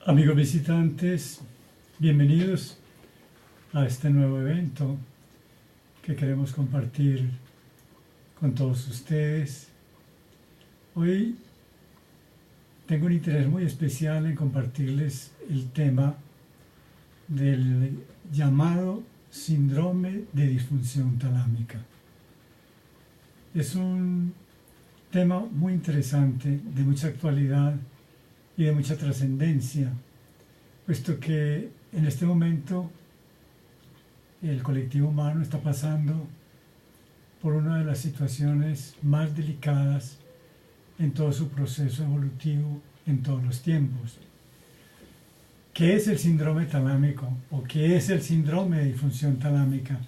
Amigos visitantes, bienvenidos a este nuevo evento que queremos compartir con todos ustedes. Hoy tengo un interés muy especial en compartirles el tema del llamado síndrome de disfunción talámica. Es un tema muy interesante, de mucha actualidad y de mucha trascendencia, puesto que en este momento el colectivo humano está pasando por una de las situaciones más delicadas en todo su proceso evolutivo en todos los tiempos. ¿Qué es el síndrome talámico o qué es el síndrome de disfunción talámica?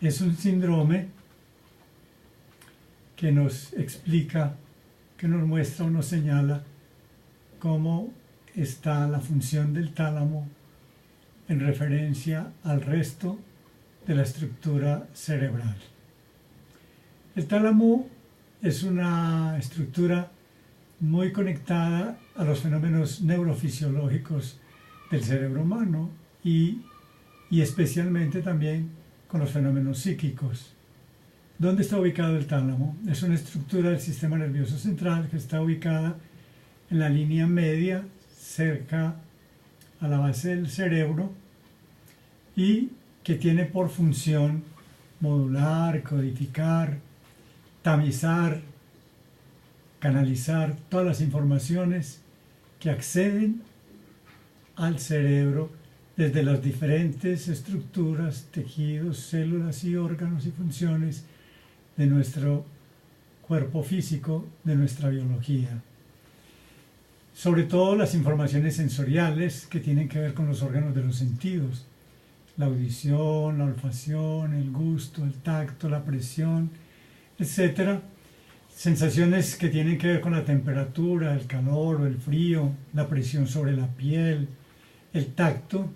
Es un síndrome que nos explica, que nos muestra o nos señala cómo está la función del tálamo en referencia al resto de la estructura cerebral. El tálamo es una estructura muy conectada a los fenómenos neurofisiológicos del cerebro humano y especialmente también con los fenómenos psíquicos. ¿Dónde está ubicado el tálamo? Es una estructura del sistema nervioso central que está ubicada en la línea media, cerca a la base del cerebro, y que tiene por función modular, codificar, tamizar, canalizar todas las informaciones que acceden al cerebro desde las diferentes estructuras, tejidos, células y órganos y funciones de nuestro cuerpo físico, de nuestra biología. Sobre todo las informaciones sensoriales que tienen que ver con los órganos de los sentidos, la audición, la olfacción, el gusto, el tacto, la presión, etc. Sensaciones que tienen que ver con la temperatura, el calor o el frío, la presión sobre la piel, el tacto,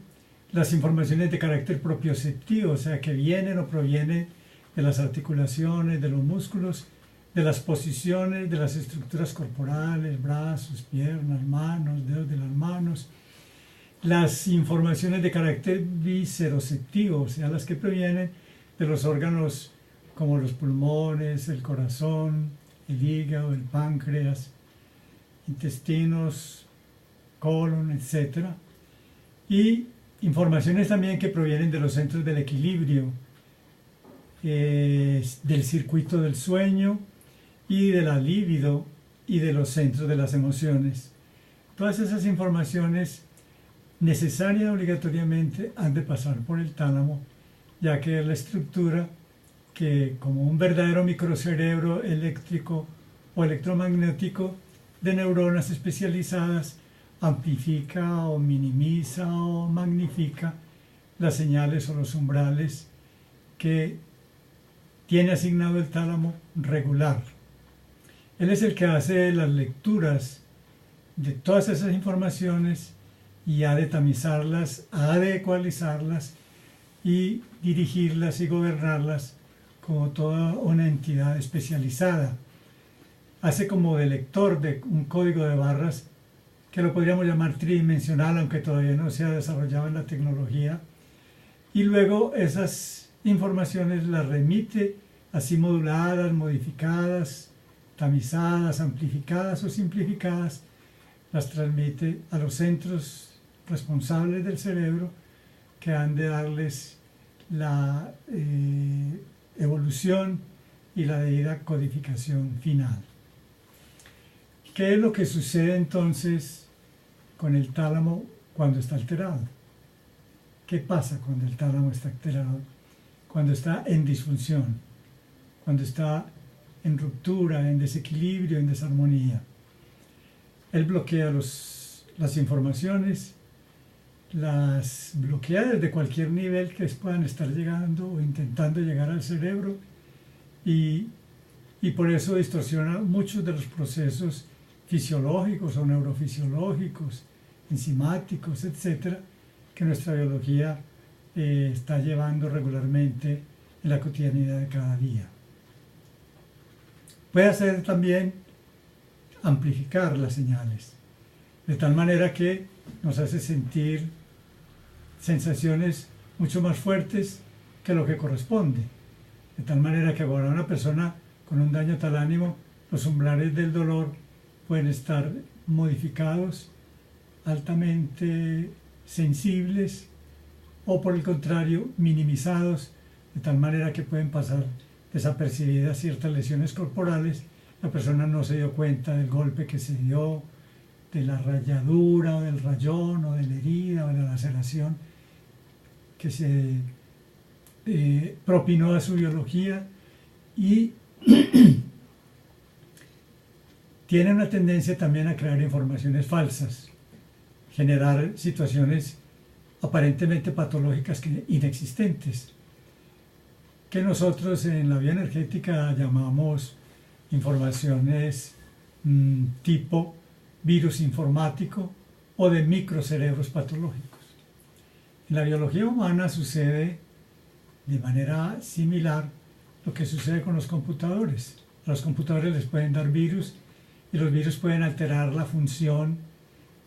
las informaciones de carácter propioceptivo, o sea, que vienen o provienen de las articulaciones, de los músculos, de las posiciones, de las estructuras corporales, brazos, piernas, manos, dedos de las manos, las informaciones de carácter visceroceptivo, o sea, las que provienen de los órganos como los pulmones, el corazón, el hígado, el páncreas, intestinos, colon, etc. Y informaciones también que provienen de los centros del equilibrio, del circuito del sueño y de la libido y de los centros de las emociones. Todas esas informaciones necesariamente, obligatoriamente, han de pasar por el tálamo, ya que es la estructura que, como un verdadero microcerebro eléctrico o electromagnético de neuronas especializadas, amplifica o minimiza o magnifica las señales o los umbrales que tiene asignado el tálamo regular. Él es el que hace las lecturas de todas esas informaciones y ha de tamizarlas, ha de ecualizarlas y dirigirlas y gobernarlas como toda una entidad especializada. Hace como de lector de un código de barras que lo podríamos llamar tridimensional, aunque todavía no se ha desarrollado en la tecnología, y luego esas informaciones las remite así moduladas, modificadas, tamizadas, amplificadas o simplificadas, las transmite a los centros responsables del cerebro que han de darles la evolución y la debida codificación final. ¿Qué es lo que sucede entonces con el tálamo cuando está alterado? ¿Qué pasa cuando el tálamo está alterado? Cuando está en disfunción, cuando está en ruptura, en desequilibrio, en desarmonía. Él bloquea las informaciones, las bloquea desde cualquier nivel que puedan estar llegando o intentando llegar al cerebro y por eso distorsiona muchos de los procesos fisiológicos o neurofisiológicos, enzimáticos, etcétera, que nuestra biología está llevando regularmente en la cotidianidad de cada día. Puede hacer también amplificar las señales. de tal manera que nos hace sentir sensaciones mucho más fuertes que lo que corresponde. De tal manera que para una persona con un daño talánimo, los umbrales del dolor pueden estar modificados, altamente sensibles, o por el contrario, minimizados, de tal manera que pueden pasar desapercibidas ciertas lesiones corporales. La persona no se dio cuenta del golpe que se dio, de la rayadura o del rayón o de la herida o de la laceración que se propinó a su biología, y tiene una tendencia también a crear informaciones falsas, generar situaciones aparentemente patológicas inexistentes, que nosotros en la bioenergética llamamos informaciones tipo virus informático o de microcerebros patológicos. En la biología humana sucede de manera similar lo que sucede con los computadores. A los computadores les pueden dar virus y los virus pueden alterar la función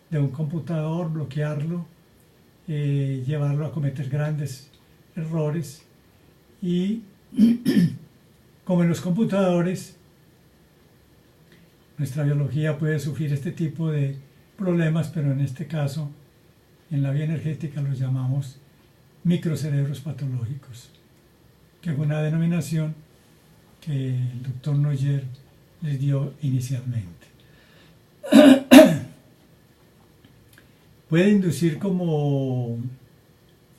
de un computador, bloquearlo, llevarlo a cometer grandes errores. Y como en los computadores, nuestra biología puede sufrir este tipo de problemas, pero en este caso, en la bioenergética los llamamos microcerebros patológicos, que fue una denominación que el doctor Noyer les dio inicialmente. Puede inducir como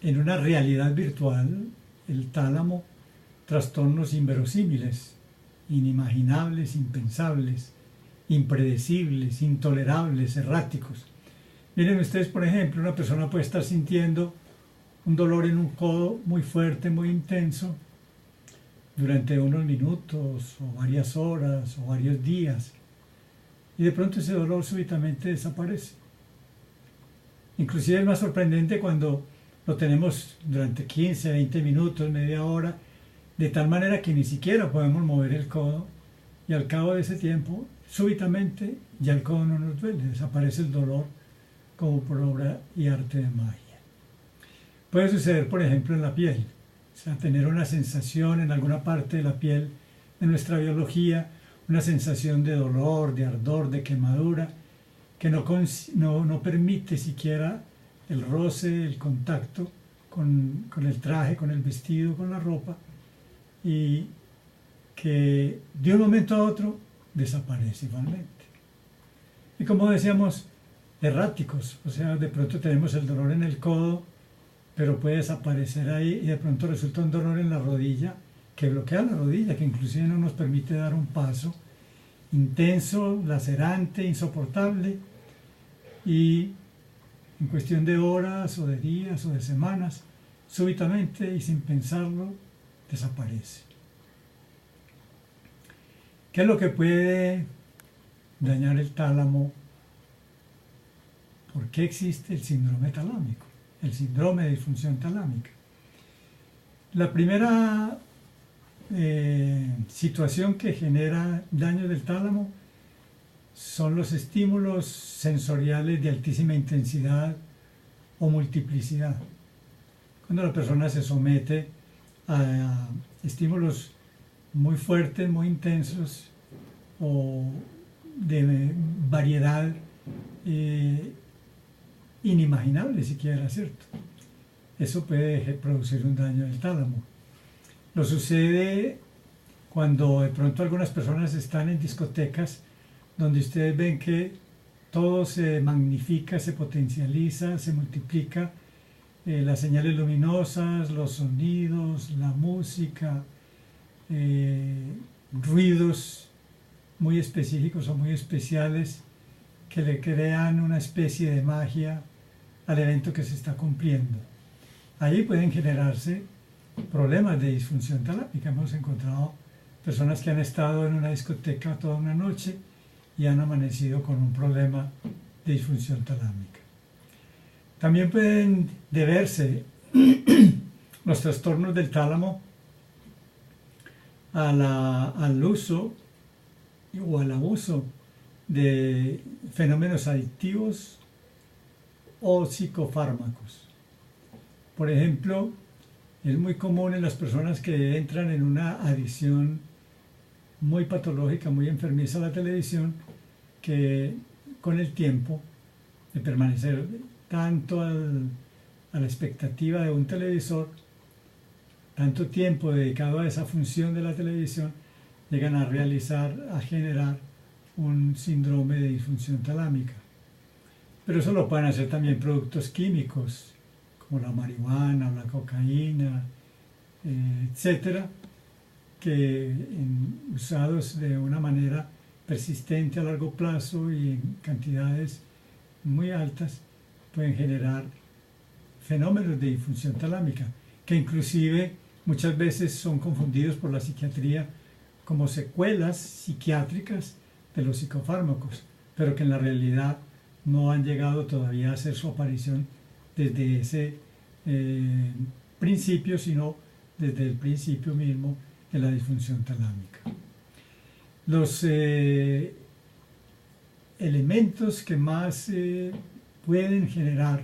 en una realidad virtual el tálamo trastornos inverosímiles, inimaginables, impensables, impredecibles, intolerables, erráticos. Miren ustedes, por ejemplo, una persona puede estar sintiendo un dolor en un codo muy fuerte, muy intenso, durante unos minutos o varias horas o varios días, y de pronto ese dolor súbitamente desaparece. Inclusive es más sorprendente cuando lo tenemos durante 15, 20 minutos, media hora, de tal manera que ni siquiera podemos mover el codo, y al cabo de ese tiempo, súbitamente, ya el codo no nos duele, desaparece el dolor como por obra y arte de magia. Puede suceder, por ejemplo, en la piel, o sea, tener una sensación en alguna parte de la piel de nuestra biología, una sensación de dolor, de ardor, de quemadura, que no permite siquiera el roce, el contacto con el traje, con el vestido, con la ropa, y que de un momento a otro desaparece igualmente. Y como decíamos, erráticos, o sea, de pronto tenemos el dolor en el codo, pero puede desaparecer ahí, y de pronto resulta un dolor en la rodilla, que bloquea la rodilla, que inclusive no nos permite dar un paso, intenso, lacerante, insoportable, y en cuestión de horas o de días o de semanas, súbitamente y sin pensarlo, desaparece. ¿Qué es lo que puede dañar el tálamo? ¿Por qué existe el síndrome talámico? El síndrome de disfunción talámica. La primera situación que genera daño del tálamo son los estímulos sensoriales de altísima intensidad o multiplicidad. Cuando la persona se somete a estímulos muy fuertes, muy intensos o de variedad inimaginable siquiera, ¿cierto? Eso puede producir un daño del tálamo. Lo sucede cuando de pronto algunas personas están en discotecas donde ustedes ven que todo se magnifica, se potencializa, se multiplica, las señales luminosas, los sonidos, la música, ruidos muy específicos o muy especiales que le crean una especie de magia al evento que se está cumpliendo. Allí pueden generarse problemas de disfunción talámica. Hemos encontrado personas que han estado en una discoteca toda una noche y han amanecido con un problema de disfunción talámica. También pueden deberse los trastornos del tálamo al uso o al abuso de fenómenos adictivos o psicofármacos. Por ejemplo, es muy común en las personas que entran en una adicción muy patológica, muy enfermiza a la televisión, que con el tiempo de permanecer tanto a la expectativa de un televisor, tanto tiempo dedicado a esa función de la televisión, llegan a generar un síndrome de disfunción talámica. Pero eso lo pueden hacer también productos químicos, como la marihuana, la cocaína, etcétera, que usados de una manera persistente a largo plazo y en cantidades muy altas, pueden generar fenómenos de disfunción talámica, que inclusive muchas veces son confundidos por la psiquiatría como secuelas psiquiátricas de los psicofármacos, pero que en la realidad no han llegado todavía a hacer su aparición desde ese principio, sino desde el principio mismo de la disfunción talámica. Los elementos que más pueden generar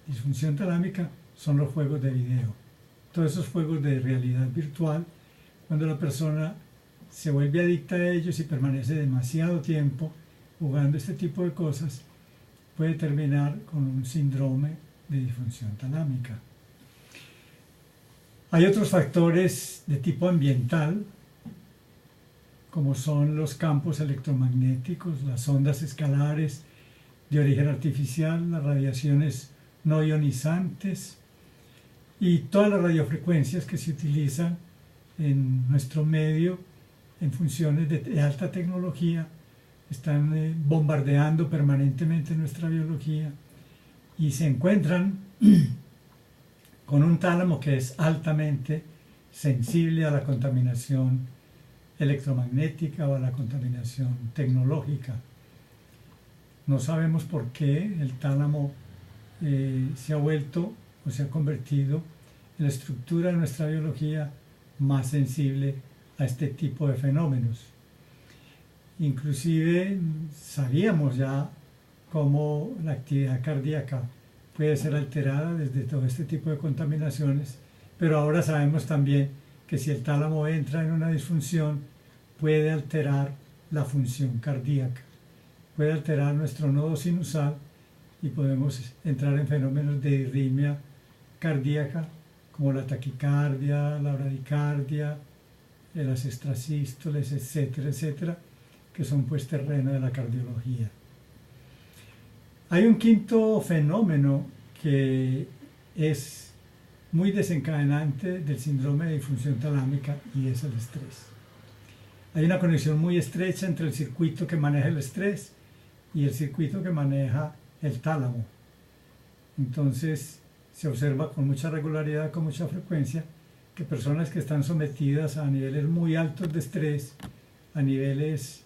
disfunción talámica son los juegos de video. Todos esos juegos de realidad virtual, cuando la persona se vuelve adicta a ellos y permanece demasiado tiempo jugando este tipo de cosas, puede terminar con un síndrome de disfunción talámica. Hay otros factores de tipo ambiental, como son los campos electromagnéticos, las ondas escalares de origen artificial, las radiaciones no ionizantes y todas las radiofrecuencias que se utilizan en nuestro medio en funciones de alta tecnología, están bombardeando permanentemente nuestra biología y se encuentran con un tálamo que es altamente sensible a la contaminación electromagnética o a la contaminación tecnológica. No sabemos por qué el tálamo se ha vuelto o se ha convertido en la estructura de nuestra biología más sensible a este tipo de fenómenos. Inclusive sabíamos ya cómo la actividad cardíaca puede ser alterada desde todo este tipo de contaminaciones, pero ahora sabemos también que si el tálamo entra en una disfunción, puede alterar la función cardíaca, puede alterar nuestro nodo sinusal y podemos entrar en fenómenos de arritmia cardíaca, como la taquicardia, la bradicardia, las extrasístoles, etcétera, etcétera, que son pues terreno de la cardiología. Hay un quinto fenómeno que es muy desencadenante del síndrome de disfunción talámica y es el estrés. Hay una conexión muy estrecha entre el circuito que maneja el estrés y el circuito que maneja el tálamo. Entonces se observa con mucha regularidad, con mucha frecuencia, que personas que están sometidas a niveles muy altos de estrés, a niveles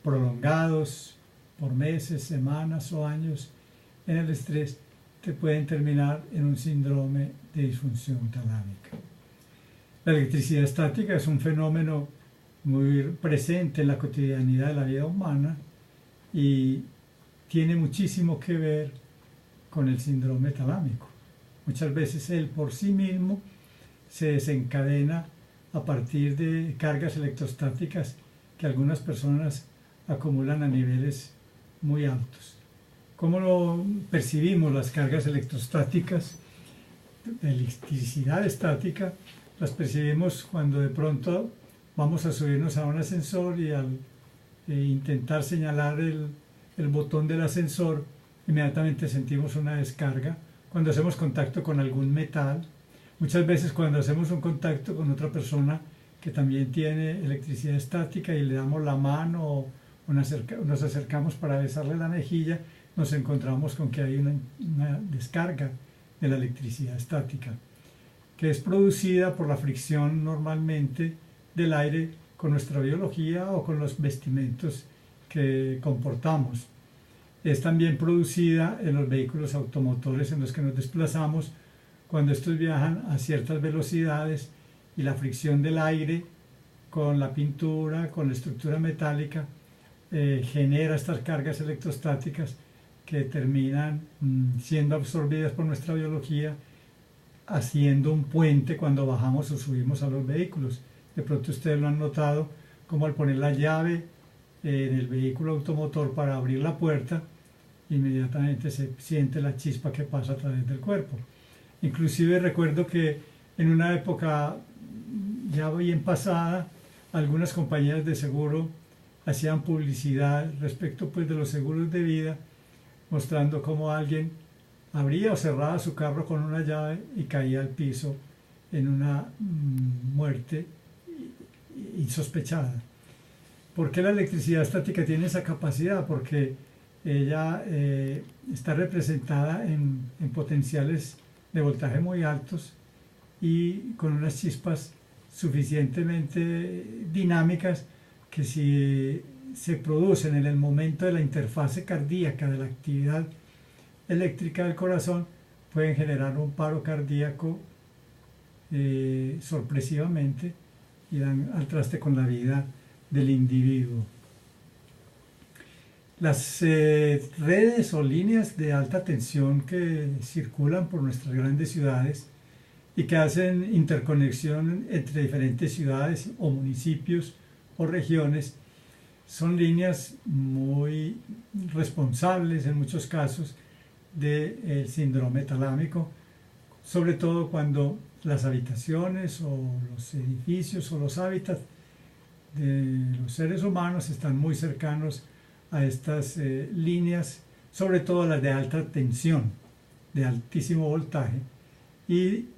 prolongados por meses, semanas o años en el estrés, que pueden terminar en un síndrome de disfunción talámica. La electricidad estática es un fenómeno muy presente en la cotidianidad de la vida humana y tiene muchísimo que ver con el síndrome talámico. Muchas veces él por sí mismo se desencadena a partir de cargas electrostáticas que algunas personas acumulan a niveles muy altos. ¿Cómo lo percibimos las cargas electrostáticas? La electricidad estática las percibimos cuando de pronto vamos a subirnos a un ascensor y al intentar señalar el botón del ascensor, inmediatamente sentimos una descarga. Cuando hacemos contacto con algún metal, muchas veces cuando hacemos un contacto con otra persona que también tiene electricidad estática y le damos la mano o nos acercamos para besarle la mejilla, nos encontramos con que hay una descarga de la electricidad estática, que es producida por la fricción normalmente del aire con nuestra biología o con los vestimentos que comportamos. Es también producida en los vehículos automotores en los que nos desplazamos cuando estos viajan a ciertas velocidades y la fricción del aire con la pintura, con la estructura metálica, genera estas cargas electrostáticas que terminan siendo absorbidas por nuestra biología, haciendo un puente cuando bajamos o subimos a los vehículos. De pronto ustedes lo han notado, como al poner la llave en el vehículo automotor para abrir la puerta, inmediatamente se siente la chispa que pasa a través del cuerpo. Inclusive recuerdo que en una época ya bien pasada, algunas compañías de seguro hacían publicidad respecto pues de los seguros de vida, mostrando cómo alguien abría o cerraba su carro con una llave y caía al piso en una muerte insospechada. ¿Por qué la electricidad estática tiene esa capacidad? Porque ella está representada en potenciales de voltaje muy altos y con unas chispas suficientemente dinámicas que si se producen en el momento de la interfase cardíaca de la actividad eléctrica del corazón, pueden generar un paro cardíaco sorpresivamente y dan al traste con la vida del individuo. Las redes o líneas de alta tensión que circulan por nuestras grandes ciudades y que hacen interconexión entre diferentes ciudades o municipios o regiones son líneas muy responsables en muchos casos del síndrome talámico, sobre todo cuando las habitaciones o los edificios o los hábitats de los seres humanos están muy cercanos a estas líneas, sobre todo las de alta tensión, de altísimo voltaje, y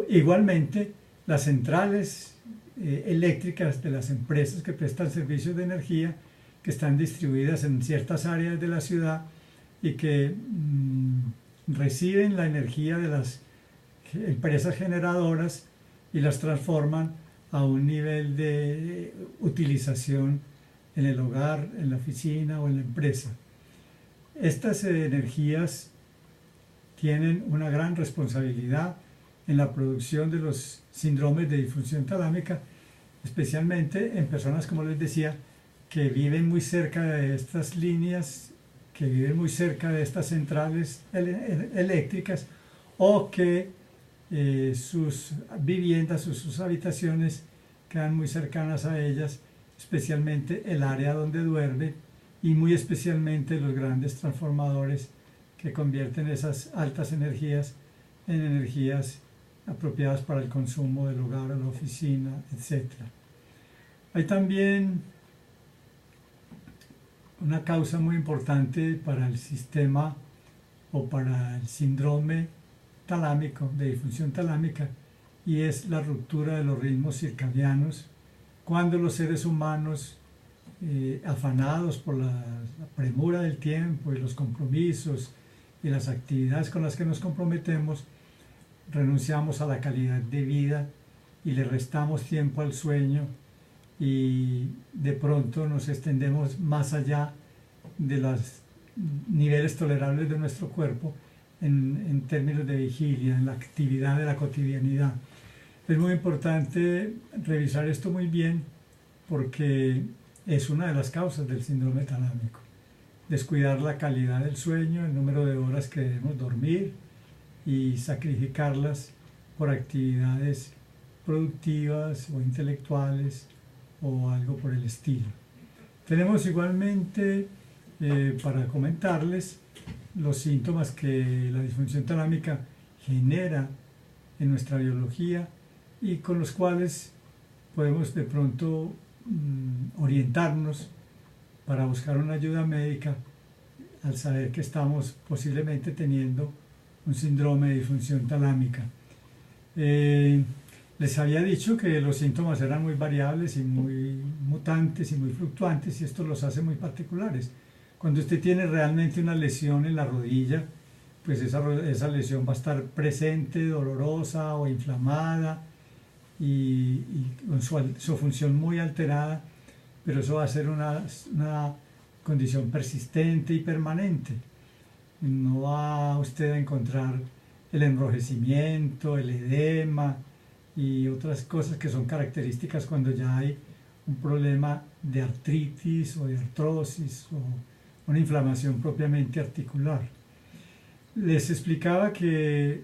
igualmente las centrales eléctricas de las empresas que prestan servicios de energía, que están distribuidas en ciertas áreas de la ciudad y que reciben la energía de las empresas generadoras y las transforman a un nivel de utilización en el hogar, en la oficina o en la empresa. Estas energías tienen una gran responsabilidad en la producción de los síndromes de disfunción talámica, especialmente en personas, como les decía, que viven muy cerca de estas líneas, que viven muy cerca de estas centrales eléctricas, o que sus viviendas o sus habitaciones quedan muy cercanas a ellas, especialmente el área donde duermen y muy especialmente los grandes transformadores que convierten esas altas energías en energías apropiadas para el consumo del hogar, la oficina, etc. Hay también una causa muy importante para el sistema o para el síndrome talámico, de disfunción talámica, y es la ruptura de los ritmos circadianos, cuando los seres humanos, afanados por la premura del tiempo y los compromisos y las actividades con las que nos comprometemos, renunciamos a la calidad de vida y le restamos tiempo al sueño, y de pronto nos extendemos más allá de los niveles tolerables de nuestro cuerpo en términos de vigilia, en la actividad de la cotidianidad. Es muy importante revisar esto muy bien porque es una de las causas del síndrome talámico. Descuidar la calidad del sueño, el número de horas que debemos dormir y sacrificarlas por actividades productivas o intelectuales o algo por el estilo. Tenemos igualmente para comentarles los síntomas que la disfunción talámica genera en nuestra biología y con los cuales podemos de pronto orientarnos para buscar una ayuda médica al saber que estamos posiblemente teniendo un síndrome de disfunción talámica. Les había dicho que los síntomas eran muy variables y muy mutantes y muy fluctuantes, y esto los hace muy particulares. Cuando usted tiene realmente una lesión en la rodilla, pues esa lesión va a estar presente, dolorosa o inflamada y con su función muy alterada, pero eso va a ser una condición persistente y permanente. No va usted a encontrar el enrojecimiento, el edema y otras cosas que son características cuando ya hay un problema de artritis o de artrosis o una inflamación propiamente articular. Les explicaba que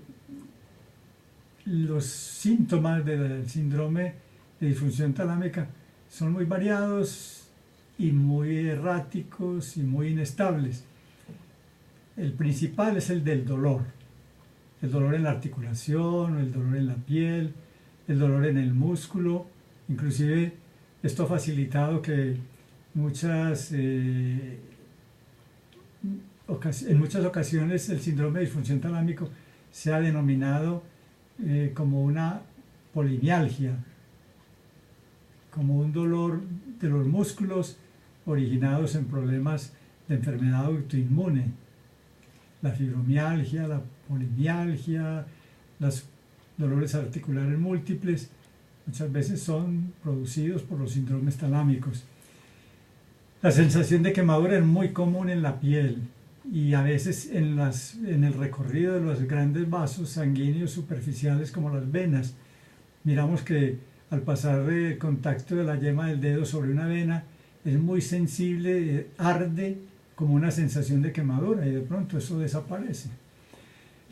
los síntomas del síndrome de disfunción talámica son muy variados y muy erráticos y muy inestables. El principal es el del dolor. El dolor en la articulación, el dolor en la piel, el dolor en el músculo. Inclusive esto ha facilitado que en muchas ocasiones el síndrome de disfunción talámico se ha denominado como una polimialgia, como un dolor de los músculos originados en problemas de enfermedad autoinmune. La fibromialgia, la polimialgia, los dolores articulares múltiples, muchas veces son producidos por los síndromes talámicos. La sensación de quemadura es muy común en la piel y a veces en el recorrido de los grandes vasos sanguíneos superficiales como las venas. Miramos que al pasar el contacto de la yema del dedo sobre una vena es muy sensible, arde como una sensación de quemadura y de pronto eso desaparece.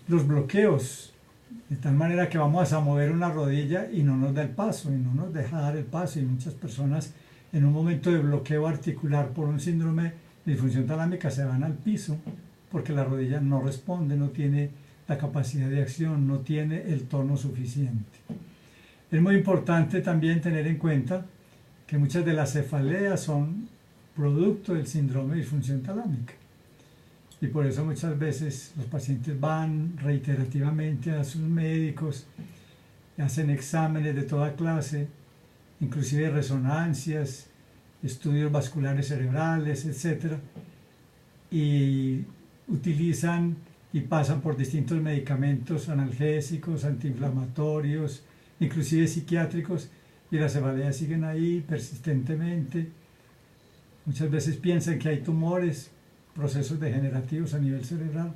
Los bloqueos, de tal manera que vamos a mover una rodilla y no nos da el paso y no nos deja dar el paso, y muchas personas en un momento de bloqueo articular por un síndrome de disfunción talámica se van al piso porque la rodilla no responde, no tiene la capacidad de acción, no tiene el tono suficiente. Es muy importante también tener en cuenta que muchas de las cefaleas son producto del síndrome de disfunción talámica. Y por eso muchas veces los pacientes van reiterativamente a sus médicos, hacen exámenes de toda clase, inclusive resonancias, estudios vasculares cerebrales, etc. Y utilizan y pasan por distintos medicamentos analgésicos, antiinflamatorios, inclusive psiquiátricos, y las cefaleas siguen ahí persistentemente. Muchas veces piensan que hay tumores, procesos degenerativos a nivel cerebral,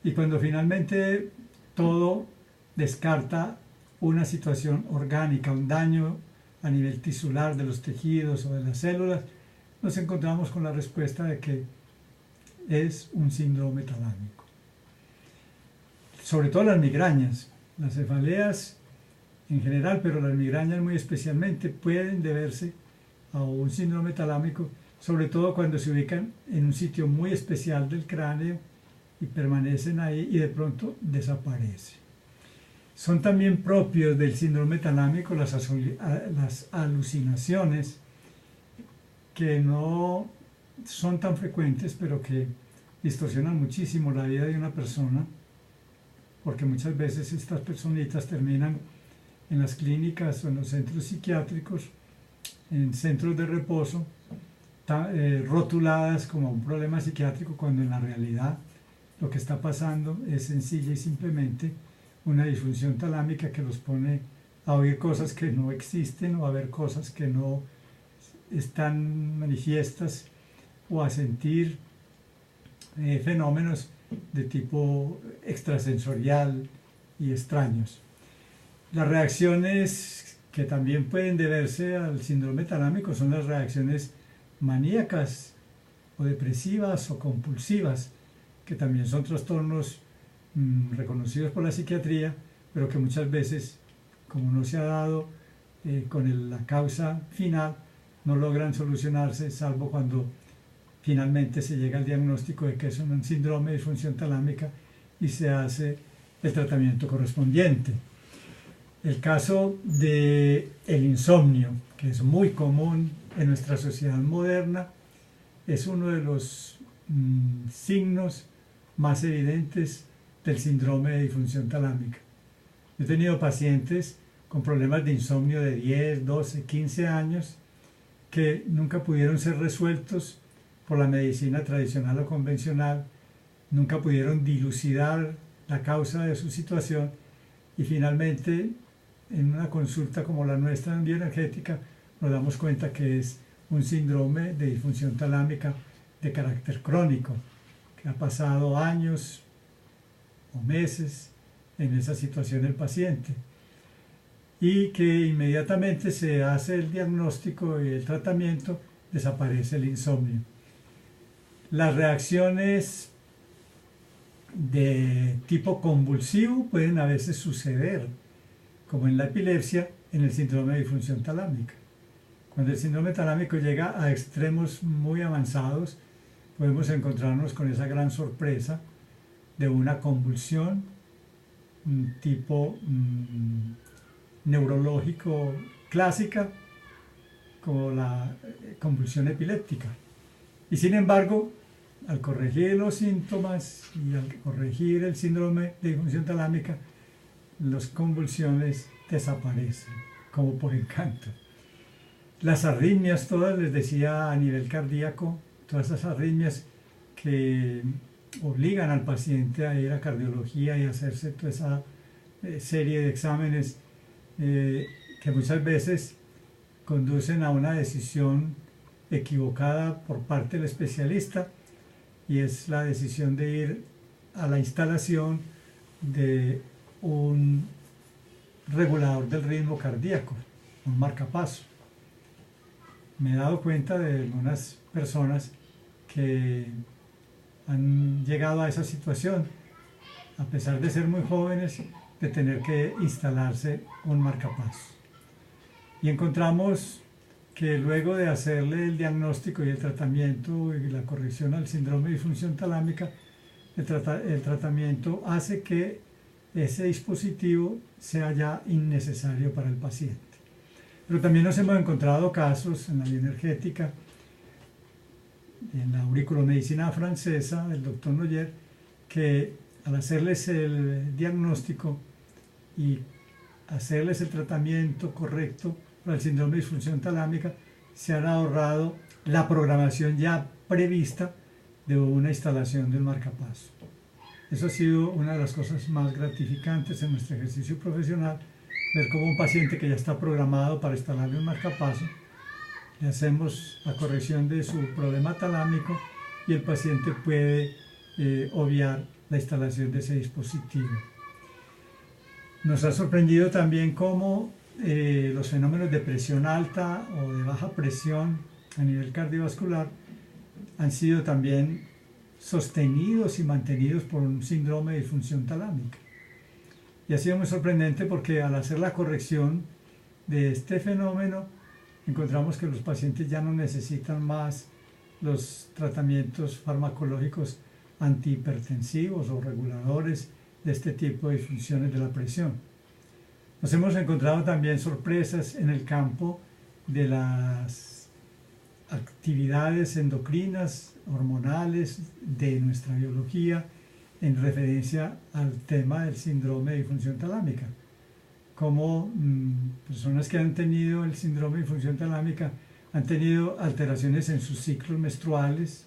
y cuando finalmente todo descarta una situación orgánica, un daño a nivel tisular de los tejidos o de las células, nos encontramos con la respuesta de que es un síndrome talámico. Sobre todo las migrañas, las cefaleas en general, pero las migrañas muy especialmente, pueden deberse a un síndrome talámico, sobre todo cuando se ubican en un sitio muy especial del cráneo y permanecen ahí y de pronto desaparecen. Son también propios del síndrome talámico las alucinaciones, que no son tan frecuentes, pero que distorsionan muchísimo la vida de una persona, porque muchas veces estas personitas terminan en las clínicas o en los centros psiquiátricos, en centros de reposo, rotuladas como un problema psiquiátrico, cuando en la realidad lo que está pasando es sencilla y simplemente una disfunción talámica que los pone a oír cosas que no existen o a ver cosas que no están manifiestas o a sentir fenómenos de tipo extrasensorial y extraños. Las reacciones que también pueden deberse al síndrome talámico son las reacciones maníacas o depresivas o compulsivas, que también son trastornos reconocidos por la psiquiatría, pero que muchas veces, como no se ha dado con la causa final, no logran solucionarse, salvo cuando finalmente se llega al diagnóstico de que es un síndrome de disfunción talámica y se hace el tratamiento correspondiente. El caso del insomnio, que es muy común en nuestra sociedad moderna, es uno de los signos más evidentes del síndrome de disfunción talámica. He tenido pacientes con problemas de insomnio de 10, 12, 15 años que nunca pudieron ser resueltos por la medicina tradicional o convencional, nunca pudieron dilucidar la causa de su situación y finalmente en una consulta como la nuestra en bioenergética nos damos cuenta que es un síndrome de disfunción talámica de carácter crónico, que ha pasado años o meses en esa situación el paciente. y que inmediatamente se hace el diagnóstico y el tratamiento, desaparece el insomnio. Las reacciones de tipo convulsivo pueden a veces suceder, como en la epilepsia, en el síndrome de disfunción talámica. Cuando el síndrome talámico llega a extremos muy avanzados, podemos encontrarnos con esa gran sorpresa de una convulsión tipo neurológico clásica, como la convulsión epiléptica. Y sin embargo, al corregir los síntomas y al corregir el síndrome de disfunción talámica, las convulsiones desaparecen, como por encanto. Las arritmias, todas, les decía, a nivel cardíaco, todas esas arritmias que obligan al paciente a ir a cardiología y hacerse toda esa serie de exámenes que muchas veces conducen a una decisión equivocada por parte del especialista, y es la decisión de ir a la instalación de un regulador del ritmo cardíaco, un marcapaso. Me he dado cuenta de algunas personas que han llegado a esa situación, a pesar de ser muy jóvenes, de tener que instalarse un marcapaso. Y encontramos que luego de hacerle el diagnóstico y el tratamiento y la corrección al síndrome de disfunción talámica, el tratamiento hace que ese dispositivo sea ya innecesario para el paciente. Pero también nos hemos encontrado casos en la bioenergética, en la auriculomedicina francesa del doctor Noyer, que al hacerles el diagnóstico y hacerles el tratamiento correcto para el síndrome de disfunción talámica, se han ahorrado la programación ya prevista de una instalación del marcapaso. Eso ha sido una de las cosas más gratificantes en nuestro ejercicio profesional, ver cómo un paciente que ya está programado para instalarle un marcapaso, le hacemos la corrección de su problema talámico y el paciente puede obviar la instalación de ese dispositivo. Nos ha sorprendido también cómo los fenómenos de presión alta o de baja presión a nivel cardiovascular han sido también sostenidos y mantenidos por un síndrome de disfunción talámica. Y ha sido muy sorprendente porque al hacer la corrección de este fenómeno, encontramos que los pacientes ya no necesitan más los tratamientos farmacológicos antihipertensivos o reguladores de este tipo de disfunciones de la presión. Nos hemos encontrado también sorpresas en el campo de las actividades endocrinas, hormonales de nuestra biología en referencia al tema del síndrome de disfunción talámica. Como personas que han tenido el síndrome de disfunción talámica han tenido alteraciones en sus ciclos menstruales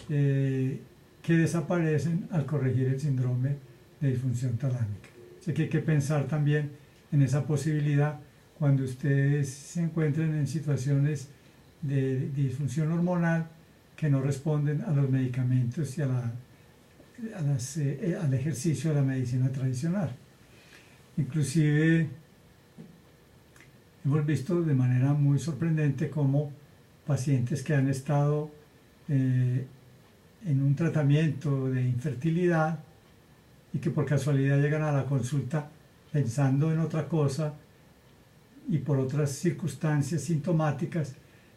que desaparecen al corregir el síndrome de disfunción talámica. Así que hay que pensar también en esa posibilidad cuando ustedes se encuentren en situaciones de disfunción hormonal que no responden a los medicamentos y al ejercicio de la medicina tradicional. Inclusive hemos visto de manera muy sorprendente cómo pacientes que han estado en un tratamiento de infertilidad y que por casualidad llegan a la consulta pensando en otra cosa y por otras circunstancias sintomáticas,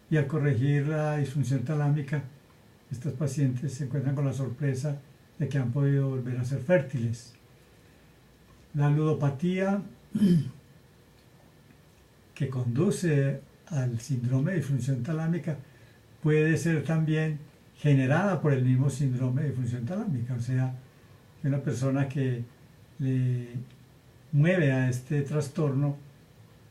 y al corregir la disfunción talámica, estos pacientes se encuentran con la sorpresa de que han podido volver a ser fértiles. La ludopatía que conduce al síndrome de disfunción talámica puede ser también generada por el mismo síndrome de disfunción talámica, o sea, una persona que le mueve a este trastorno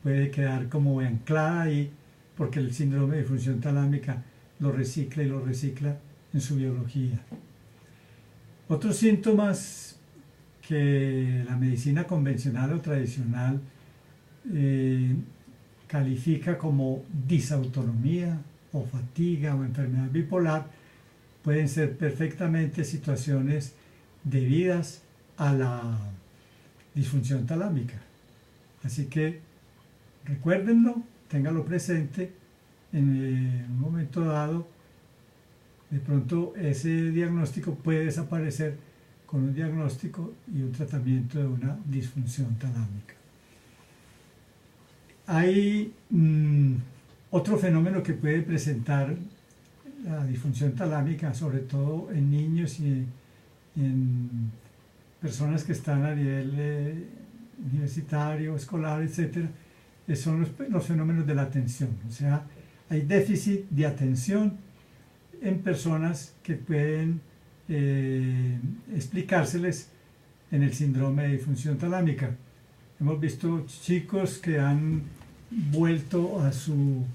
puede quedar como anclada ahí porque el síndrome de disfunción talámica lo recicla y lo recicla en su biología. Otros síntomas que la medicina convencional o tradicional califica como disautonomía o fatiga o enfermedad bipolar pueden ser perfectamente situaciones debidas a la disfunción talámica. Así que recuérdenlo, ténganlo presente en un momento dado. De pronto ese diagnóstico puede desaparecer con un diagnóstico y un tratamiento de una disfunción talámica. Hay otro fenómeno que puede presentar la disfunción talámica, sobre todo en niños y en personas que están a nivel universitario, escolar, etc., son los fenómenos de la atención. O sea, hay déficit de atención en personas que pueden explicárseles en el síndrome de disfunción talámica. Hemos visto chicos que han vuelto a su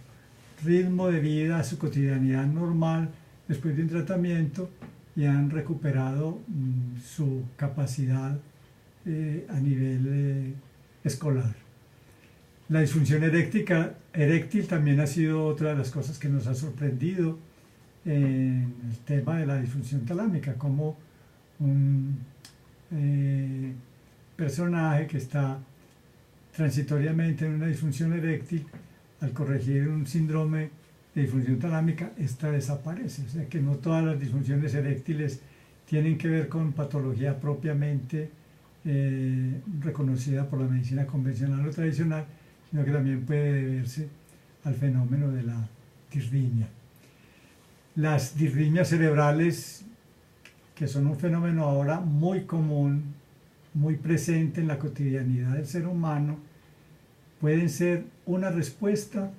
ritmo de vida, a su cotidianidad normal después de un tratamiento y han recuperado su capacidad a nivel escolar. La disfunción eréctil también ha sido otra de las cosas que nos ha sorprendido en el tema de la disfunción talámica, como un personaje que está transitoriamente en una disfunción eréctil, al corregir un síndrome de disfunción talámica, esta desaparece. O sea que no todas las disfunciones eréctiles tienen que ver con patología propiamente reconocida por la medicina convencional o tradicional, sino que también puede deberse al fenómeno de la disritmia. Las disritmias cerebrales, que son un fenómeno ahora muy común, muy presente en la cotidianidad del ser humano, pueden ser una respuesta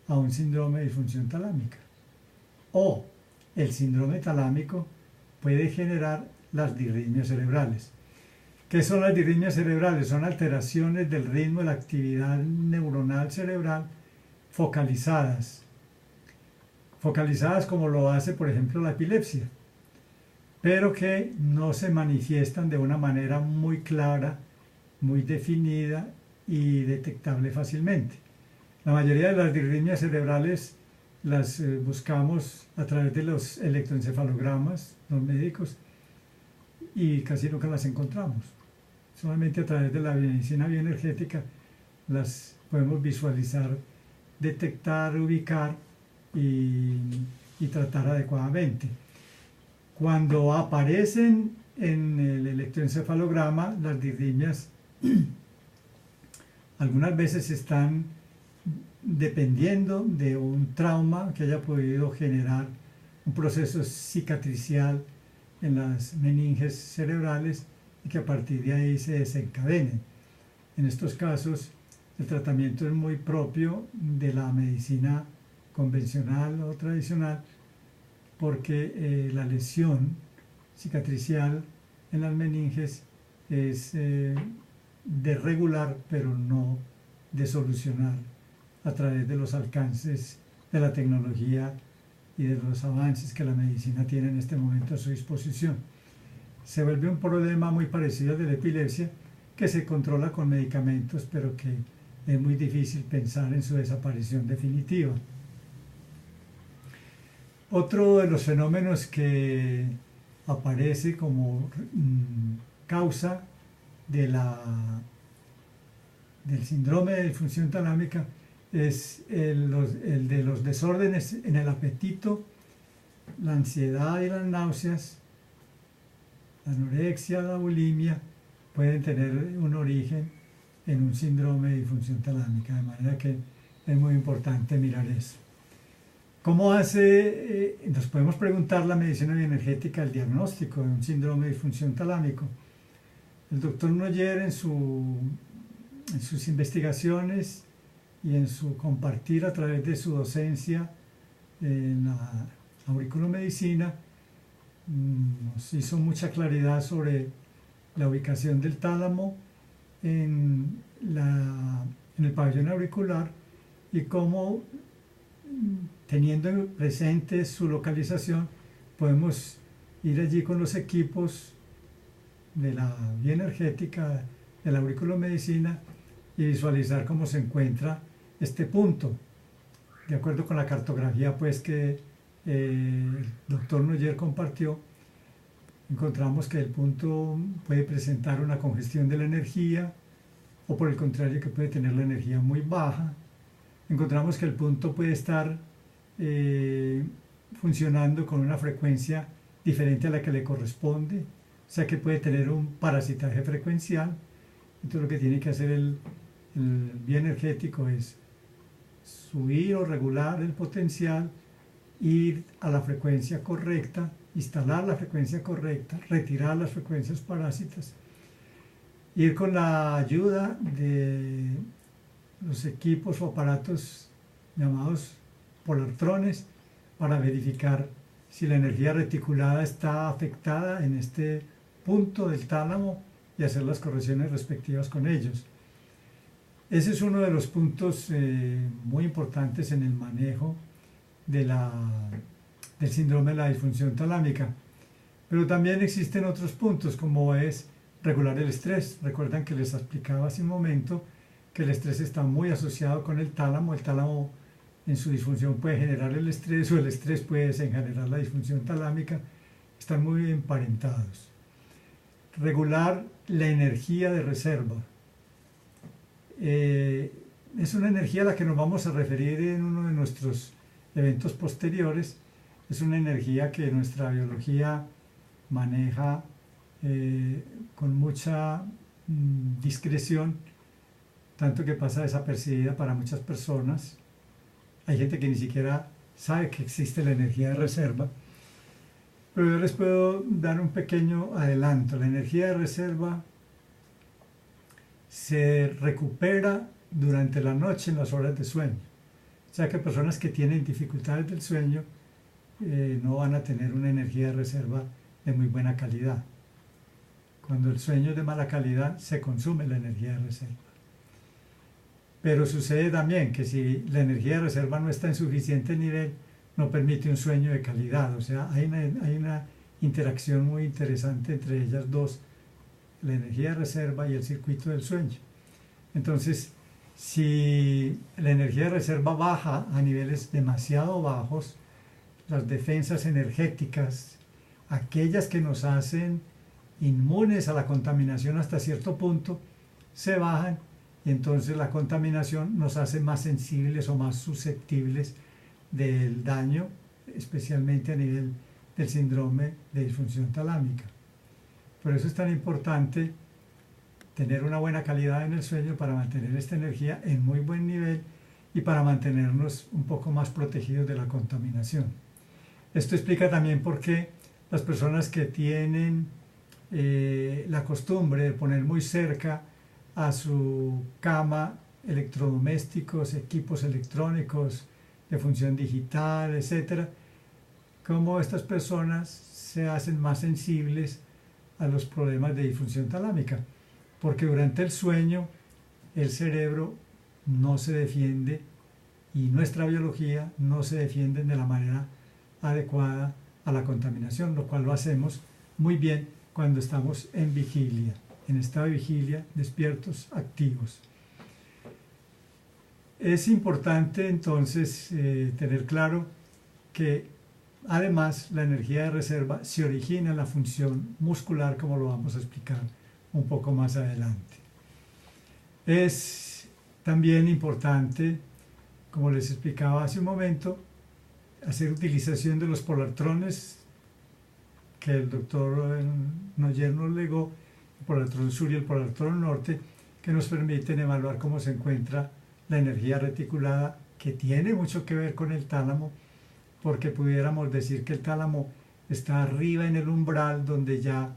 a un síndrome de disfunción talámica. O el síndrome talámico puede generar las disritmias cerebrales. ¿Qué son las disritmias cerebrales? Son alteraciones del ritmo de la actividad neuronal cerebral focalizadas. Focalizadas como lo hace, por ejemplo, la epilepsia, pero que no se manifiestan de una manera muy clara, muy definida y detectable fácilmente. La mayoría de las disritmias cerebrales las buscamos a través de los electroencefalogramas, los médicos, y casi nunca las encontramos. Solamente a través de la medicina bioenergética las podemos visualizar, detectar, ubicar y tratar adecuadamente. Cuando aparecen en el electroencefalograma, las disritmias algunas veces están dependiendo de un trauma que haya podido generar un proceso cicatricial en las meninges cerebrales y que a partir de ahí se desencadenen. En estos casos, el tratamiento es muy propio de la medicina convencional o tradicional, porque la lesión cicatricial en las meninges es de regular, pero no de solucionar a través de los alcances de la tecnología y de los avances que la medicina tiene en este momento a su disposición. Se vuelve un problema muy parecido al de la epilepsia, que se controla con medicamentos, pero que es muy difícil pensar en su desaparición definitiva. Otro de los fenómenos que aparece como causa del síndrome de disfunción talámica es el de los desórdenes en el apetito, la ansiedad y las náuseas, la anorexia, la bulimia, pueden tener un origen en un síndrome de disfunción talámica, de manera que es muy importante mirar eso. ¿Cómo hace? Nos podemos preguntar la medicina bioenergética el diagnóstico de un síndrome de disfunción talámico. El doctor Noyer en sus investigaciones y en su compartir a través de su docencia en la auriculomedicina nos hizo mucha claridad sobre la ubicación del tálamo en el pabellón auricular y cómo, teniendo presente su localización, podemos ir allí con los equipos de la bioenergética, de la auriculomedicina, y visualizar cómo se encuentra este punto. De acuerdo con la cartografía pues que el doctor Noyer compartió, encontramos que el punto puede presentar una congestión de la energía o por el contrario que puede tener la energía muy baja. Encontramos que el punto puede estar funcionando con una frecuencia diferente a la que le corresponde, o sea que puede tener un parasitaje frecuencial. Entonces lo que tiene que hacer el bioenergético es subir o regular el potencial, ir a la frecuencia correcta, instalar la frecuencia correcta, retirar las frecuencias parásitas, ir con la ayuda de los equipos o aparatos llamados polartrones para verificar si la energía reticulada está afectada en este punto del tálamo y hacer las correcciones respectivas con ellos. Ese es uno de los puntos muy importantes en el manejo del síndrome de la disfunción talámica. Pero también existen otros puntos, como es regular el estrés. Recuerdan que les explicaba hace un momento que el estrés está muy asociado con el tálamo. El tálamo en su disfunción puede generar el estrés, o el estrés puede desencadenar la disfunción talámica. Están muy emparentados. Regular la energía de reserva. Es una energía a la que nos vamos a referir en uno de nuestros eventos posteriores. Es una energía que nuestra biología maneja con mucha discreción, tanto que pasa desapercibida para muchas personas. Hay gente que ni siquiera sabe que existe la energía de reserva. Pero yo les puedo dar un pequeño adelanto. La energía de reserva se recupera durante la noche en las horas de sueño. O sea que personas que tienen dificultades del sueño no van a tener una energía de reserva de muy buena calidad. Cuando el sueño es de mala calidad, se consume la energía de reserva. Pero sucede también que si la energía de reserva no está en suficiente nivel, no permite un sueño de calidad. O sea, hay una interacción muy interesante entre ellas dos, la energía de reserva y el circuito del sueño. Entonces, si la energía de reserva baja a niveles demasiado bajos, las defensas energéticas, aquellas que nos hacen inmunes a la contaminación hasta cierto punto, se bajan, y entonces la contaminación nos hace más sensibles o más susceptibles del daño, especialmente a nivel del síndrome de disfunción talámica. Por eso es tan importante tener una buena calidad en el sueño para mantener esta energía en muy buen nivel y para mantenernos un poco más protegidos de la contaminación. Esto explica también por qué las personas que tienen la costumbre de poner muy cerca a su cama electrodomésticos, equipos electrónicos de función digital, etc., cómo estas personas se hacen más sensibles a los problemas de disfunción talámica, porque durante el sueño el cerebro no se defiende y nuestra biología no se defiende de la manera adecuada a la contaminación, lo cual lo hacemos muy bien cuando estamos en vigilia, en estado de vigilia, despiertos, activos. Es importante entonces tener claro que además la energía de reserva se origina en la función muscular, como lo vamos a explicar un poco más adelante. Es también importante, como les explicaba hace un momento, hacer utilización de los polartrones que el doctor Noyer nos legó, el polartrón sur y el polartrón norte, que nos permiten evaluar cómo se encuentra la energía reticulada, que tiene mucho que ver con el tálamo, porque pudiéramos decir que el tálamo está arriba en el umbral donde ya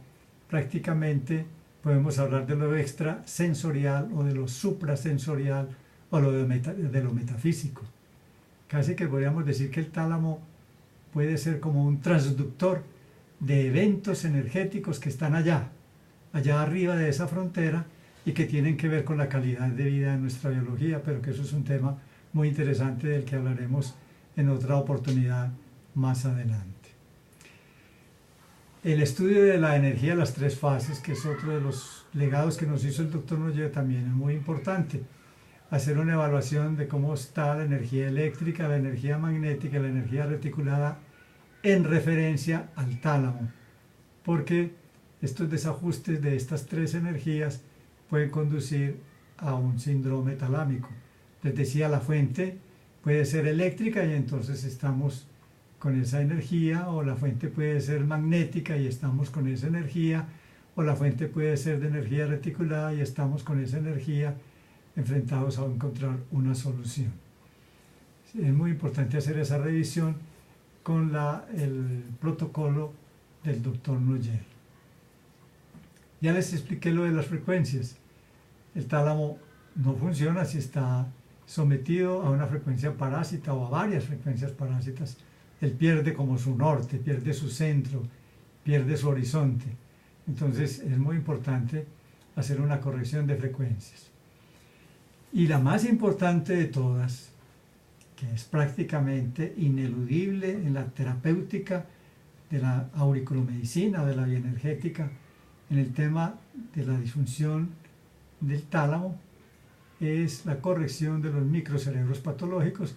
prácticamente podemos hablar de lo extrasensorial o de lo suprasensorial o de lo metafísico. Casi que podríamos decir que el tálamo puede ser como un transductor de eventos energéticos que están allá arriba de esa frontera y que tienen que ver con la calidad de vida de nuestra biología, pero que eso es un tema muy interesante del que hablaremos en otra oportunidad más adelante. El estudio de la energía de las tres fases, que es otro de los legados que nos hizo el doctor Noyer, también es muy importante. Hacer una evaluación de cómo está la energía eléctrica, la energía magnética, la energía reticulada en referencia al tálamo, porque estos desajustes de estas tres energías pueden conducir a un síndrome talámico. Les decía, la fuente puede ser eléctrica y entonces estamos con esa energía, o la fuente puede ser magnética y estamos con esa energía, o la fuente puede ser de energía reticulada y estamos con esa energía enfrentados a encontrar una solución. Es muy importante hacer esa revisión con el protocolo del doctor Noyer. Ya les expliqué lo de las frecuencias. El tálamo no funciona si está sometido a una frecuencia parásita o a varias frecuencias parásitas. Él pierde como su norte, pierde su centro, pierde su horizonte. Entonces es muy importante hacer una corrección de frecuencias. Y la más importante de todas, que es prácticamente ineludible en la terapéutica de la auriculomedicina, de la bioenergética, en el tema de la disfunción del tálamo, es la corrección de los microcerebros patológicos,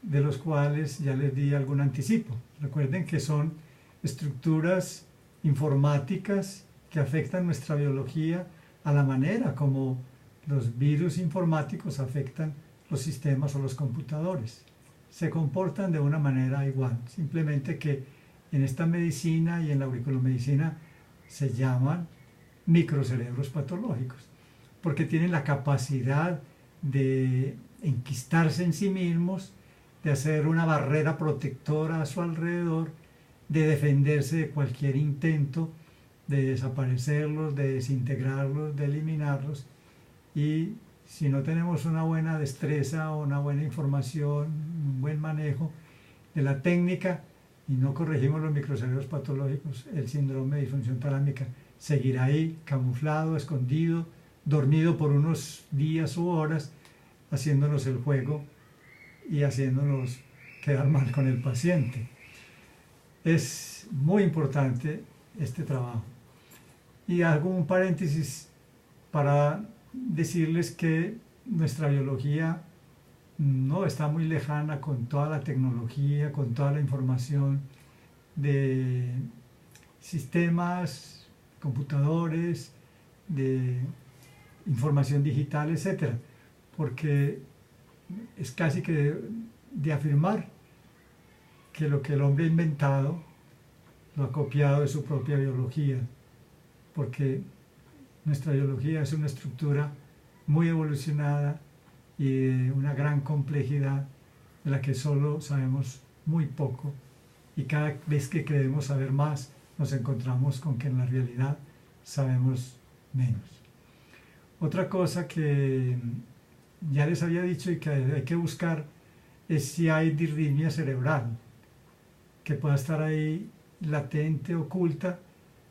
de los cuales ya les di algún anticipo. Recuerden que son estructuras informáticas que afectan nuestra biología a la manera como los virus informáticos afectan los sistemas o los computadores. Se comportan de una manera igual, simplemente que en esta medicina y en la auriculomedicina se llaman microcerebros patológicos, porque tienen la capacidad de enquistarse en sí mismos, de hacer una barrera protectora a su alrededor, de defenderse de cualquier intento de desaparecerlos, de desintegrarlos, de eliminarlos. Y si no tenemos una buena destreza o una buena información, un buen manejo de la técnica y no corregimos los microcerebros patológicos, el síndrome de disfunción talámica seguirá ahí, camuflado, escondido, dormido por unos días u horas, haciéndonos el juego y haciéndonos quedar mal con el paciente. Es muy importante este trabajo. Y hago un paréntesis para decirles que nuestra biología no está muy lejana con toda la tecnología, con toda la información de sistemas, computadores, de información digital, etc. Porque es casi que de afirmar que lo que el hombre ha inventado lo ha copiado de su propia biología, porque nuestra biología es una estructura muy evolucionada y de una gran complejidad de la que solo sabemos muy poco, y cada vez que creemos saber más nos encontramos con que en la realidad sabemos menos. Otra cosa que ya les había dicho y que hay que buscar es si hay disritmia cerebral, que pueda estar ahí latente, oculta,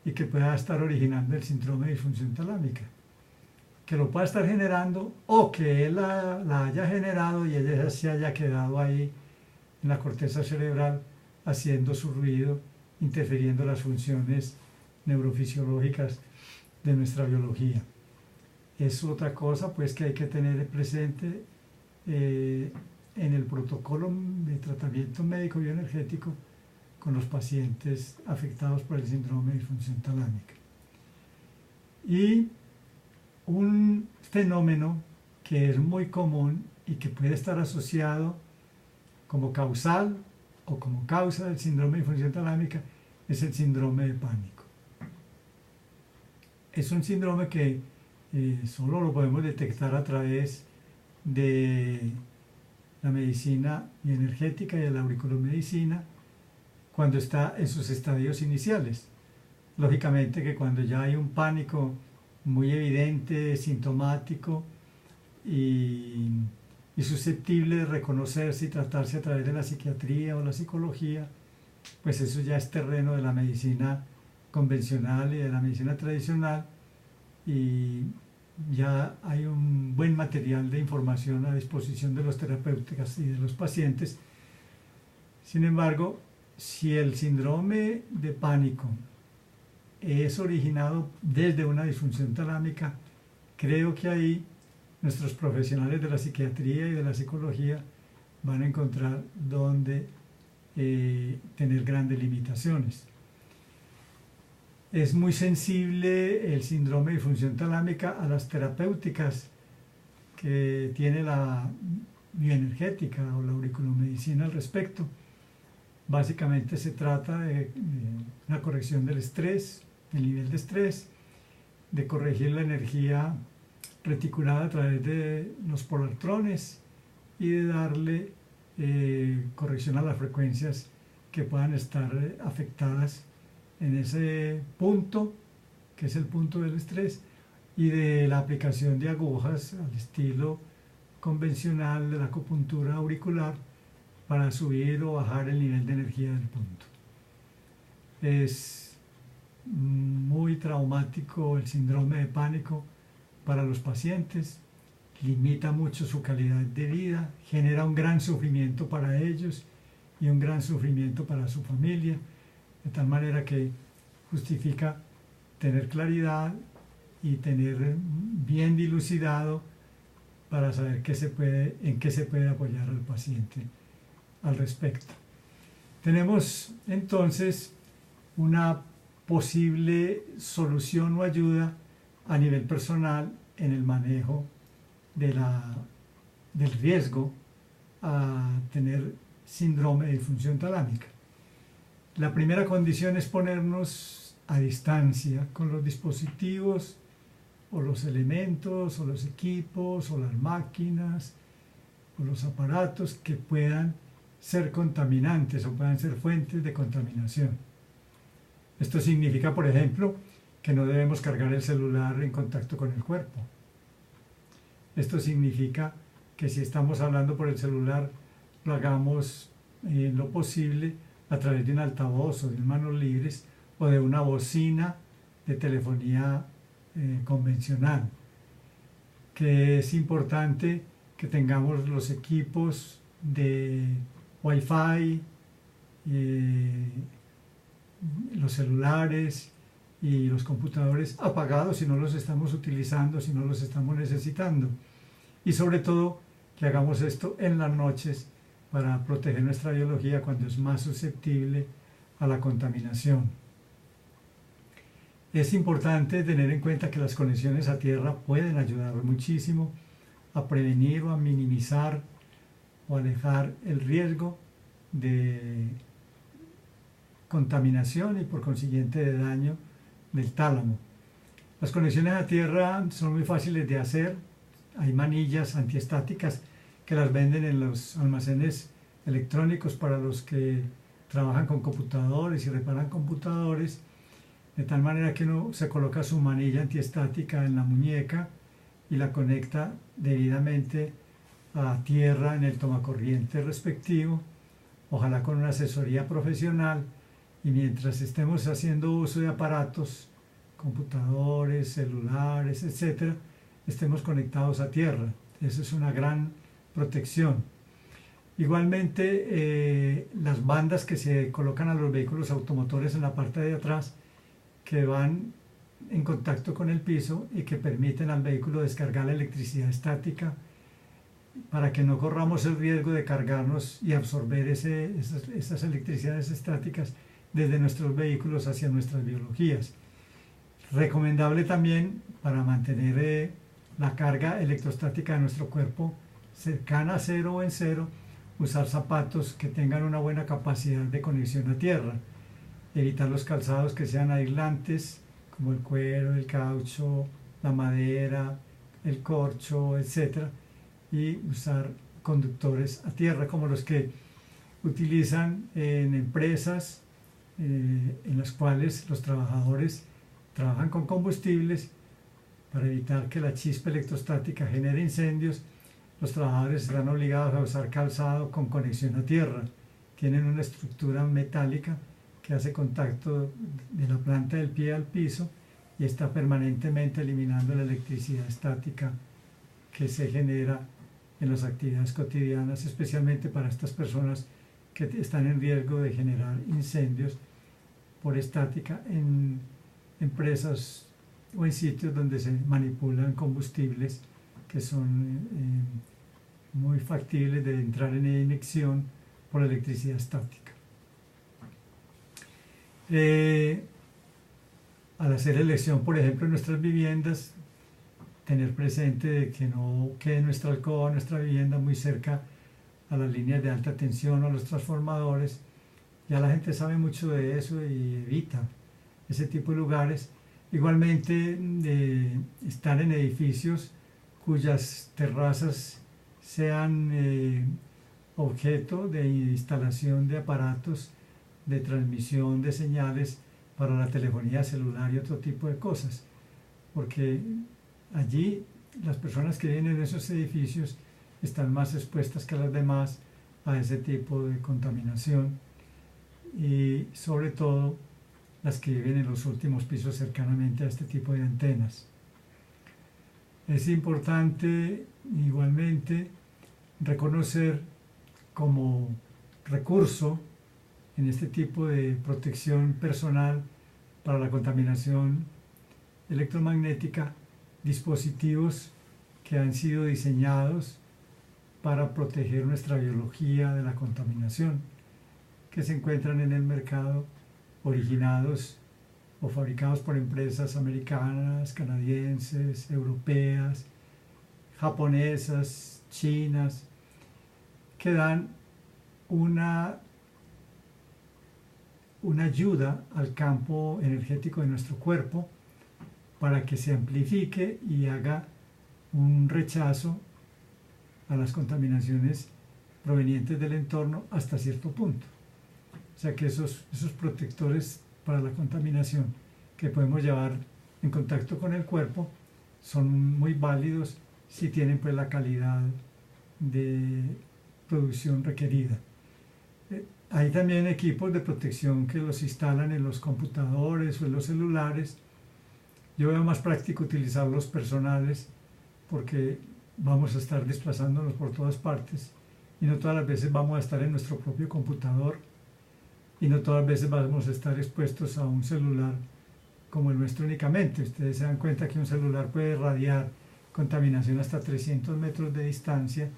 y que pueda estar originando el síndrome de disfunción talámica, que lo pueda estar generando o que él la haya generado y ella se haya quedado ahí en la corteza cerebral haciendo su ruido, interfiriendo las funciones neurofisiológicas de nuestra biología. Es otra cosa pues que hay que tener presente en el protocolo de tratamiento médico bioenergético con los pacientes afectados por el síndrome de disfunción talámica. Y un fenómeno que es muy común y que puede estar asociado como causal o como causa del síndrome de disfunción talámica es el síndrome de pánico. Es un síndrome que solo lo podemos detectar a través de la medicina bioenergética y de la auriculomedicina cuando está en sus estadios iniciales. Lógicamente que cuando ya hay un pánico muy evidente, sintomático y susceptible de reconocerse y tratarse a través de la psiquiatría o la psicología, pues eso ya es terreno de la medicina convencional y de la medicina tradicional, y ya hay un buen material de información a disposición de los terapeutas y de los pacientes. Sin embargo, si el síndrome de pánico es originado desde una disfunción talámica, creo que ahí nuestros profesionales de la psiquiatría y de la psicología van a encontrar donde tener grandes limitaciones. Es muy sensible el síndrome de disfunción talámica a las terapéuticas que tiene la bioenergética o la auriculomedicina al respecto. Básicamente se trata de una corrección del estrés, del nivel de estrés, de corregir la energía reticulada a través de los polartrones y de darle corrección a las frecuencias que puedan estar afectadas en ese punto, que es el punto del estrés, y de la aplicación de agujas al estilo convencional de la acupuntura auricular para subir o bajar el nivel de energía del punto. Es muy traumático el síndrome de pánico para los pacientes, limita mucho su calidad de vida, genera un gran sufrimiento para ellos y un gran sufrimiento para su familia, de tal manera que justifica tener claridad y tener bien dilucidado para saber en qué se puede apoyar al paciente al respecto. Tenemos entonces una posible solución o ayuda a nivel personal en el manejo del riesgo a tener síndrome de disfunción talámica. La primera condición es ponernos a distancia con los dispositivos o los elementos o los equipos o las máquinas o los aparatos que puedan ser contaminantes o puedan ser fuentes de contaminación. Esto significa, por ejemplo, que no debemos cargar el celular en contacto con el cuerpo. Esto significa que si estamos hablando por el celular, lo hagamos en lo posible a través de un altavoz o de manos libres o de una bocina de telefonía convencional. Que es importante que tengamos los equipos de Wi-Fi, los celulares y los computadores apagados si no los estamos utilizando, si no los estamos necesitando. Y sobre todo que hagamos esto en las noches para proteger nuestra biología cuando es más susceptible a la contaminación. Es importante tener en cuenta que las conexiones a tierra pueden ayudar muchísimo a prevenir o a minimizar o alejar el riesgo de contaminación y por consiguiente de daño del tálamo. Las conexiones a tierra son muy fáciles de hacer. Hay manillas antiestáticas que las venden en los almacenes electrónicos para los que trabajan con computadores y reparan computadores, de tal manera que uno se coloca su manilla antiestática en la muñeca y la conecta debidamente a tierra en el tomacorriente respectivo, ojalá con una asesoría profesional, y mientras estemos haciendo uso de aparatos, computadores, celulares, etc., estemos conectados a tierra. Eso es una gran protección. Igualmente, las bandas que se colocan a los vehículos automotores en la parte de atrás, que van en contacto con el piso y que permiten al vehículo descargar la electricidad estática para que no corramos el riesgo de cargarnos y absorber esas electricidades estáticas desde nuestros vehículos hacia nuestras biologías. Recomendable también para mantener la carga electrostática de nuestro cuerpo cercana a cero o en cero, usar zapatos que tengan una buena capacidad de conexión a tierra, evitar los calzados que sean aislantes como el cuero, el caucho, la madera, el corcho, etc., y usar conductores a tierra como los que utilizan en empresas en las cuales los trabajadores trabajan con combustibles. Para evitar que la chispa electrostática genere incendios, los trabajadores están obligados a usar calzado con conexión a tierra. Tienen una estructura metálica que hace contacto de la planta del pie al piso y está permanentemente eliminando la electricidad estática que se genera en las actividades cotidianas, especialmente para estas personas que están en riesgo de generar incendios por estática en empresas o en sitios donde se manipulan combustibles que son muy factibles de entrar en ignición por electricidad estática. Al hacer elección, por ejemplo, en nuestras viviendas, tener presente de que no quede nuestra alcoba, nuestra vivienda muy cerca a las líneas de alta tensión o a los transformadores. Ya la gente sabe mucho de eso y evita ese tipo de lugares. Igualmente, estar en edificios cuyas terrazas sean objeto de instalación de aparatos de transmisión de señales para la telefonía celular y otro tipo de cosas, porque allí las personas que viven en esos edificios están más expuestas que las demás a ese tipo de contaminación, y sobre todo las que viven en los últimos pisos cercanamente a este tipo de antenas. Es importante igualmente reconocer como recurso en este tipo de protección personal para la contaminación electromagnética dispositivos que han sido diseñados para proteger nuestra biología de la contaminación, que se encuentran en el mercado, originados o fabricados por empresas americanas, canadienses, europeas, japonesas, chinas, que dan una ayuda al campo energético de nuestro cuerpo para que se amplifique y haga un rechazo a las contaminaciones provenientes del entorno hasta cierto punto. O sea que esos protectores para la contaminación que podemos llevar en contacto con el cuerpo son muy válidos si tienen pues la calidad de producción requerida. Hay también equipos de protección que los instalan en los computadores o en los celulares. Yo veo más práctico utilizar los personales porque vamos a estar desplazándonos por todas partes y no todas las veces vamos a estar en nuestro propio computador y no todas las veces vamos a estar expuestos a un celular como el nuestro únicamente. Ustedes se dan cuenta que un celular puede irradiar contaminación hasta 300 metros de distancia,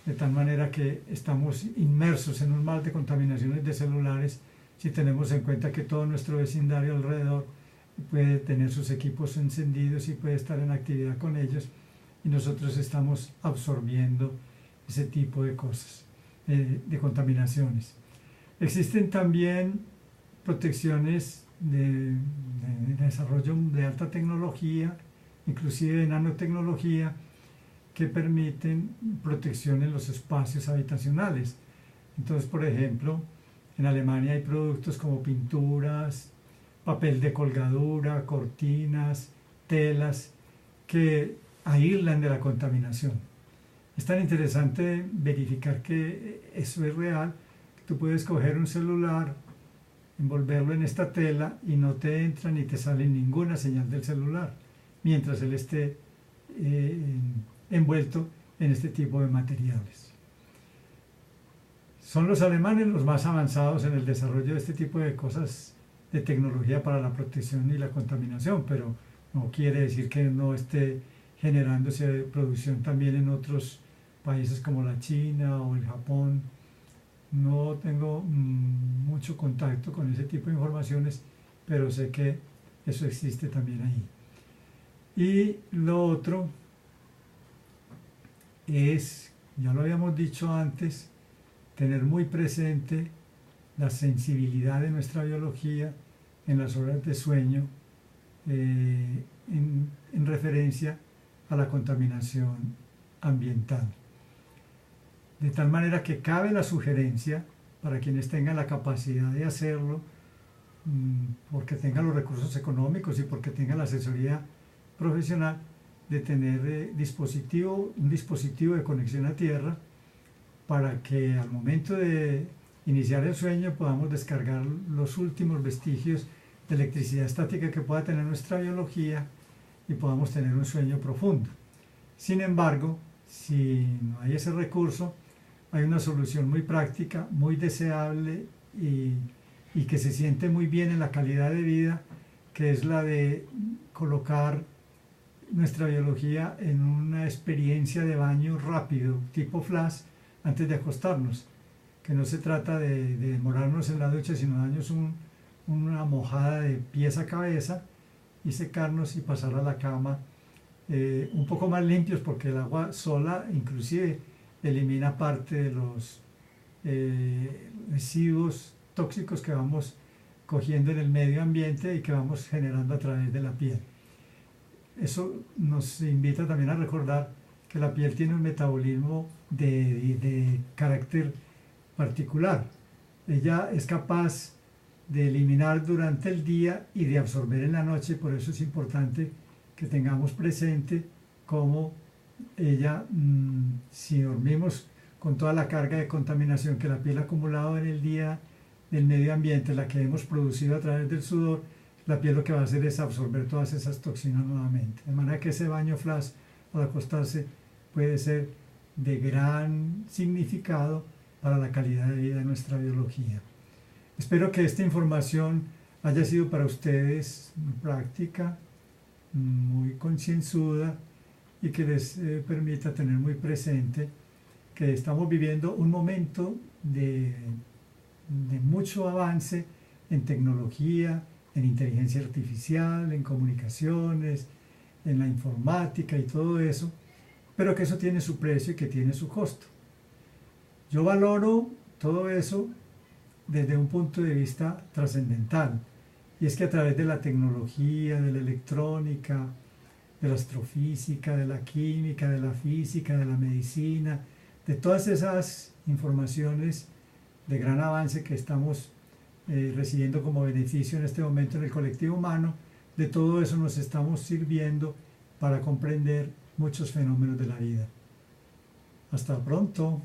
de tal manera que estamos inmersos en un mar de contaminaciones de celulares si tenemos en cuenta que todo nuestro vecindario alrededor puede tener sus equipos encendidos y puede estar en actividad con ellos, y nosotros estamos absorbiendo ese tipo de cosas, de contaminaciones. Existen también protecciones de desarrollo de alta tecnología, inclusive de nanotecnología, que permiten protección en los espacios habitacionales. Entonces, por ejemplo, en Alemania hay productos como pinturas, papel de colgadura, cortinas, telas, que aíslan de la contaminación. Es tan interesante verificar que eso es real. Tú puedes coger un celular, envolverlo en esta tela y no te entra ni te sale ninguna señal del celular, mientras él esté envuelto en este tipo de materiales. Son los alemanes los más avanzados en el desarrollo de este tipo de cosas, de tecnología para la protección y la contaminación, pero no quiere decir que no esté generándose producción también en otros países como la China o el Japón. No tengo mucho contacto con ese tipo de informaciones, pero sé que eso existe también ahí. Y lo otro es, ya lo habíamos dicho antes, tener muy presente la sensibilidad de nuestra biología en las horas de sueño, en referencia a la contaminación ambiental. De tal manera que cabe la sugerencia para quienes tengan la capacidad de hacerlo, porque tengan los recursos económicos y porque tengan la asesoría profesional, de tener un dispositivo de conexión a tierra para que al momento de iniciar el sueño podamos descargar los últimos vestigios de electricidad estática que pueda tener nuestra biología y podamos tener un sueño profundo. Sin embargo, si no hay ese recurso, hay una solución muy práctica, muy deseable y que se siente muy bien en la calidad de vida, que es la de colocar nuestra biología en una experiencia de baño rápido, tipo flash, antes de acostarnos. Que no se trata de demorarnos en la ducha, sino darnos una mojada de pies a cabeza y secarnos y pasar a la cama un poco más limpios, porque el agua sola inclusive elimina parte de los residuos tóxicos que vamos cogiendo en el medio ambiente y que vamos generando a través de la piel. Eso nos invita también a recordar que la piel tiene un metabolismo de carácter particular. Ella es capaz de eliminar durante el día y de absorber en la noche, por eso es importante que tengamos presente cómo ella, si dormimos con toda la carga de contaminación que la piel ha acumulado en el día del medio ambiente, la que hemos producido a través del sudor, la piel lo que va a hacer es absorber todas esas toxinas nuevamente. De manera que ese baño flash al acostarse puede ser de gran significado para la calidad de vida de nuestra biología. Espero que esta información haya sido para ustedes muy práctica, muy concienzuda y que les permita tener muy presente que estamos viviendo un momento de mucho avance en tecnología, en inteligencia artificial, en comunicaciones, en la informática y todo eso, pero que eso tiene su precio y que tiene su costo. Yo valoro todo eso desde un punto de vista trascendental, y es que a través de la tecnología, de la electrónica, de la astrofísica, de la química, de la física, de la medicina, de todas esas informaciones de gran avance que estamos recibiendo como beneficio en este momento en el colectivo humano, de todo eso nos estamos sirviendo para comprender muchos fenómenos de la vida. Hasta pronto.